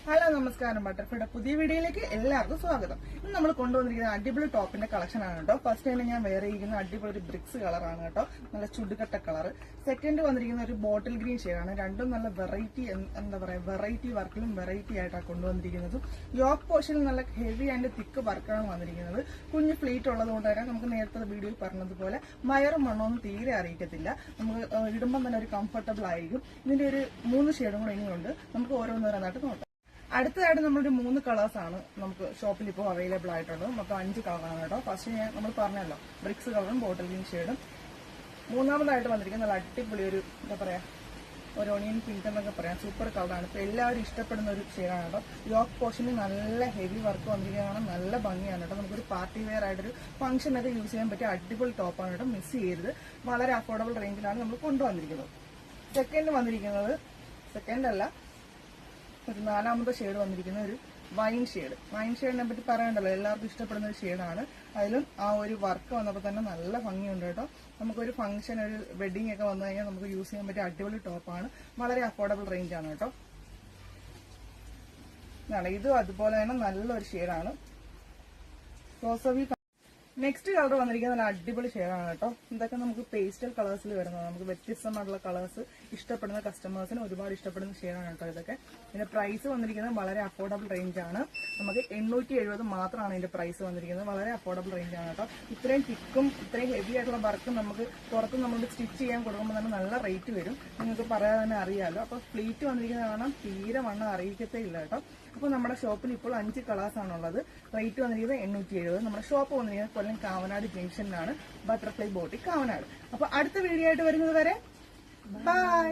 Hello നമസ്കാരം, ബട്ടർഫ്ലൈയുടെ പുതിയ വീഡിയോയിലേക്ക് എല്ലാവർക്കും സ്വാഗതം. ഇന്ന് നമ്മൾ കൊണ്ടുവന്നിരിക്കുന്ന അടിപൊളി ടോപ്പിന്റെ കളക്ഷൻ ആണ് കേട്ടോ. ഫസ്റ്റ് തന്നെ ഞാൻ വേറെ ഇരിക്കുന്ന അടിപൊളി ഒരു ബ്രിക്സ് കളറാണ് കേട്ടോ, നല്ല ചുടുകട്ട കളർ. സെക്കൻഡ് വന്നിരിക്കുന്ന ഒരു ബോട്ടിൽ ഗ്രീൻ ഷെയ്ഡാണ്. രണ്ടും നല്ല വെറൈറ്റി, എന്താ പറയാ, വെറൈറ്റി വർക്കിലും വെറൈറ്റി ആയിട്ടാണ് കൊണ്ടുവന്നിരിക്കുന്നത്. യോക്ക് പോർഷനിൽ നല്ല ഹെവി ആൻഡ് തിക്ക് വർക്കാണ് വന്നിരിക്കുന്നത്. കുഞ്ഞ് പ്ലീറ്റ് ഉള്ളത് കൊണ്ട് തന്നെ നമുക്ക് നേരത്തെ വീഡിയോയിൽ പറഞ്ഞതുപോലെ മയറും മണ്ണൊന്നും തീരെ അറിയിക്കത്തില്ല. നമുക്ക് ഇടുമ്പം തന്നെ ഒരു കംഫർട്ടബിൾ ആയിരിക്കും. ഇതിന്റെ ഒരു 3 ഷെയ്ഡും കൂടെ ഇനിയുണ്ട്. നമുക്ക് ഓരോന്നോരോന്നായിട്ട് നോക്കാം. അടുത്തതായിട്ട് നമ്മളൊരു 3 കളേഴ്സാണ് നമുക്ക് ഷോപ്പിൽ ഇപ്പോൾ അവൈലബിൾ ആയിട്ടുള്ളത്. മൊത്തം 5 കളറാണ് കേട്ടോ. ഫസ്റ്റ് നമ്മൾ പറഞ്ഞല്ലോ, ബ്രിക്സ് കളറും ബോട്ടിൽ ഗ്രീൻ ഷെയ്ഡും. മൂന്നാമതായിട്ട് വന്നിരിക്കുന്ന നല്ല അടിപൊളി ഒരു, എന്താ പറയാ, ഒരു ഓണിയൻ പിങ്ക് എന്നൊക്കെ പറയാം, സൂപ്പർ കളറാണ്. ഇപ്പൊ എല്ലാവരും ഇഷ്ടപ്പെടുന്ന ഒരു ഷെയ്ഡാണ് കേട്ടോ. യോക്ക് പോർഷനിൽ നല്ല ഹെവി വർക്ക് വന്നിരിക്കുകയാണ്, നല്ല ഭംഗിയാണ് കേട്ടോ. നമുക്കൊരു പാർട്ടി വെയർ ആയിട്ടൊരു ഫംഗ്ഷനൊക്കെ യൂസ് ചെയ്യാൻ പറ്റിയ അടിപൊളി ടോപ്പാണ് കേട്ടോ. മിസ് ചെയ്യരുത്. വളരെ അഫോർഡബിൾ റേഞ്ചിലാണ് നമ്മൾ കൊണ്ടുവന്നിരിക്കുന്നത്. സെക്കൻഡ് വന്നിരിക്കുന്നത്, സെക്കൻഡ് അല്ല, ഒരു 4ാമത്തെ ഷെയ്ഡ് വന്നിരിക്കുന്ന ഒരു വൈൻ ഷെയ്ഡ്. വൈൻ ഷെയ്ഡിനെ പറ്റി പറയണ്ടല്ലോ, എല്ലാവർക്കും ഇഷ്ടപ്പെടുന്ന ഒരു ഷെയ്ഡാണ്. അതിലും ആ ഒരു വർക്ക് വന്നപ്പോൾ തന്നെ നല്ല ഭംഗിയുണ്ട് കേട്ടോ. നമുക്കൊരു ഫംഗ്ഷൻ, ഒരു വെഡിങ് ഒക്കെ വന്നു കഴിഞ്ഞാൽ നമുക്ക് യൂസ് ചെയ്യാൻ പറ്റിയ അടിപൊളി ടോപ്പാണ്. വളരെ അഫോർഡബിൾ റേഞ്ച് ആണ് കേട്ടോ. ഇതും അതുപോലെ തന്നെ നല്ലൊരു ഷെയ്ഡാണ്. റോസവി. നെക്സ്റ്റ് കളർ വന്നിരിക്കുന്നത് നല്ല അടിപൊളി ഷെയ്ഡാണ് കേട്ടോ. ഇതൊക്കെ നമുക്ക് പേസ്റ്റൽ കളേഴ്സിൽ വരുന്നത്, നമുക്ക് വ്യത്യസ്തമായിട്ടുള്ള കളേഴ്സ് ഇഷ്ടപ്പെടുന്ന കസ്റ്റമേഴ്സിന് ഒരുപാട് ഇഷ്ടപ്പെടുന്ന ഷെയ്ഡാണ് കേട്ടോ ഇതൊക്കെ. ഇതിന്റെ പ്രൈസ് വന്നിരിക്കുന്നത് വളരെ അഫോർഡബിൾ റേഞ്ച് ആണ്. നമുക്ക് 870 മാത്രമാണ് ഇതിന്റെ പ്രൈസ് വന്നിരിക്കുന്നത്. വളരെ അഫോർഡബിൾ റേഞ്ച് ആണ് കേട്ടോ. ഇത്രയും തിക്കും ഇത്രയും ഹെവി ആയിട്ടുള്ള വർക്കും നമുക്ക് പുറത്ത് നമ്മൾ സ്റ്റിച്ച് ചെയ്യാൻ കൊടുക്കുമ്പോൾ തന്നെ നല്ല റേറ്റ് വരും. നിങ്ങൾക്ക് പറയാതെ തന്നെ അറിയാമല്ലോ. അപ്പൊ ഫ്ലീറ്റ് വന്നിരിക്കുന്നത് കാണാൻ തീരെ വണ്ണം അറിയിക്കത്തേ ഇല്ല കേട്ടോ. അപ്പൊ നമ്മുടെ ഷോപ്പിൽ ഇപ്പോൾ 5 കളേഴ്സാണുള്ളത്. റേറ്റ് വന്നിരിക്കുന്നത് 870. നമ്മുടെ ഷോപ്പ് വന്നിരിക്കുന്നത് കൊല്ലം കാവനാട് ജംഗ്ഷനിലാണ്, ബട്ടർഫ്ലൈ ബോട്ടിക് കാവനാട്. അപ്പൊ അടുത്ത വീഡിയോ ആയിട്ട് വരുന്നത് വരെ ബൈ.